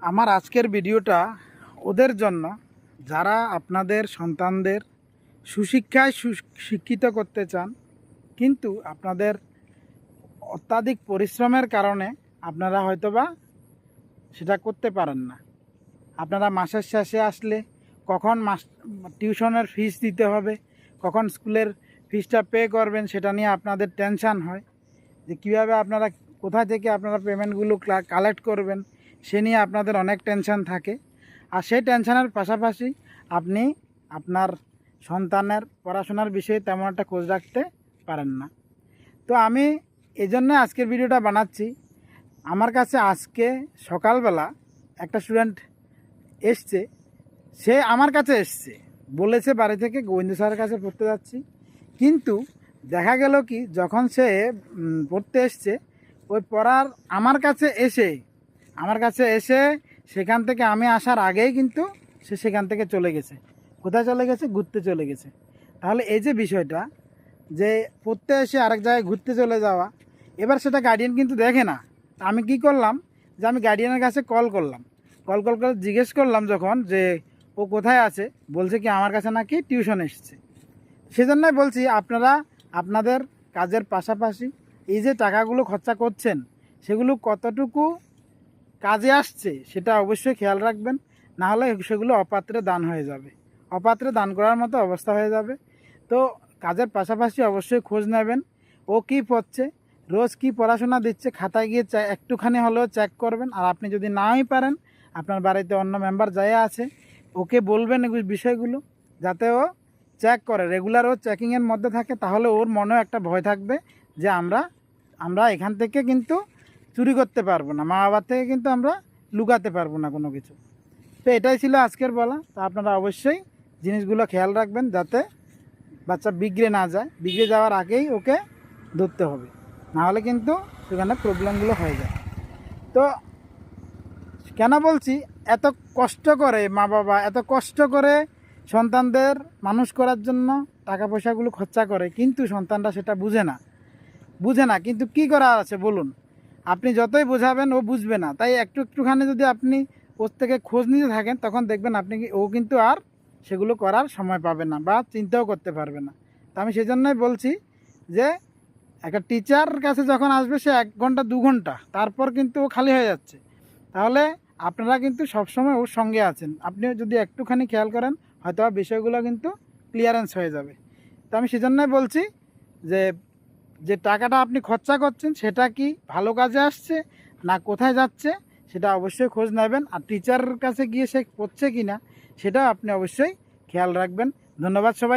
আমার আজকের ভিডিওটা ওদের জন্য যারা আপনাদের সন্তানদের সুশিক্ষায় শিক্ষিত করতে চান, কিন্তু আপনাদের অত্যাধিক পরিশ্রমের কারণে আপনারা হয়তোবা সেটা করতে পারেন না। আপনারা মাসের শেষে আসলে কখন টিউশনের ফিস দিতে হবে, কখন স্কুলের ফিসটা পে করবেন, সেটা নিয়ে আপনাদের টেনশান হয় যে কীভাবে আপনারা কোথা থেকে আপনারা পেমেন্টগুলো কালেক্ট করবেন, সে নিয়ে আপনাদের অনেক টেনশান থাকে। আর সেই টেনশানের পাশাপাশি আপনি আপনার সন্তানের পড়াশোনার বিষয়ে তেমন একটা খোঁজ রাখতে পারেন না। তো আমি এই জন্যে আজকের ভিডিওটা বানাচ্ছি। আমার কাছে আজকে সকালবেলা একটা স্টুডেন্ট এসছে, সে আমার কাছে এসছে, বলেছে বাড়ি থেকে গোবিন্দ স্যারের কাছে পড়তে যাচ্ছি। কিন্তু দেখা গেল কি, যখন সে পড়তে এসছে, ওই পড়ার আমার কাছে এসে সেখান থেকে আমি আসার আগেই কিন্তু সে সেখান থেকে চলে গেছে। কোথায় চলে গেছে? ঘুরতে চলে গেছে। তাহলে এই যে বিষয়টা, যে পড়তে এসে আরেক জায়গায় ঘুরতে চলে যাওয়া, এবার সেটা গার্ডিয়ান কিন্তু দেখে না। আমি কি করলাম, যে আমি গার্ডিয়ানের কাছে কল করে জিজ্ঞেস করলাম যখন, যে ও কোথায় আছে, বলছে কি আমার কাছে নাকি টিউশন এসছে। সেজন্যই বলছি, আপনারা আপনাদের কাজের পাশাপাশি এই যে টাকাগুলো খরচা করছেন, সেগুলো কতটুকু কাজে আসছে সেটা অবশ্যই খেয়াল রাখবেন। না হলে সেগুলো অপাত্রে দান হয়ে যাবে, অপাত্রে দান করার মতো অবস্থা হয়ে যাবে। তো কাজের পাশাপাশি অবশ্যই খোঁজ নেবেন, ও কী পড়ছে, রোজ কি পড়াশোনা দিচ্ছে, খাতায় গিয়ে একটুখানি হলেও চেক করবেন। আর আপনি যদি নাই পারেন, আপনার বাড়িতে অন্য মেম্বার যাই আছে, ওকে বলবেন এই বিষয়গুলো, যাতে ও চেক করে, রেগুলার ও চেকিংয়ের মধ্যে থাকে। তাহলে ওর মনেও একটা ভয় থাকবে যে আমরা এখান থেকে কিন্তু চুরি করতে পারবো না, মা বাবার থেকে কিন্তু আমরা লুকাতে পারবো না কোনো কিছু। তো এটাই ছিল আজকের বলা। তো আপনারা অবশ্যই জিনিসগুলো খেয়াল রাখবেন, যাতে বাচ্চা বিগড়ে না যায়। বিগড়ে যাওয়ার আগেই ওকে ধরতে হবে, নাহলে কিন্তু সেখানে প্রবলেমগুলো হয়ে যায়। তো কেন বলছি, এত কষ্ট করে মা বাবা, এত কষ্ট করে সন্তানদের মানুষ করার জন্য টাকা পয়সাগুলো খরচা করে, কিন্তু সন্তানরা সেটা বুঝে না। কিন্তু কি করার আছে বলুন? আপনি যতই বোঝাবেন ও বুঝবে না। তাই একটুখানি যদি আপনি ওর থেকে খোঁজ নিতে থাকেন, তখন দেখবেন ও কিন্তু আর সেগুলো করার সময় পাবে না বা চিন্তাও করতে পারবে না। তা আমি সেই জন্যই বলছি যে একটা টিচার কাছে যখন আসবে, সে 1 ঘন্টা 2 ঘন্টা, তারপর কিন্তু ও খালি হয়ে যাচ্ছে। তাহলে আপনারা কিন্তু সবসময় ওর সঙ্গে আছেন। আপনি যদি একটুখানি খেয়াল করেন, হয়তো বিষয়গুলো কিন্তু ক্লিয়ারেন্স হয়ে যাবে। তো আমি সেজন্যই বলছি যে টাকাটা আপনি খরচা করছেন, সেটা কি ভালো কাজে আসছে না কোথায় যাচ্ছে, সেটা অবশ্যই খোঁজ নেবেন। আর টিচারের কাছে গিয়ে সে পড়ছে কি না, সেটাও আপনি অবশ্যই খেয়াল রাখবেন। ধন্যবাদ সবাই।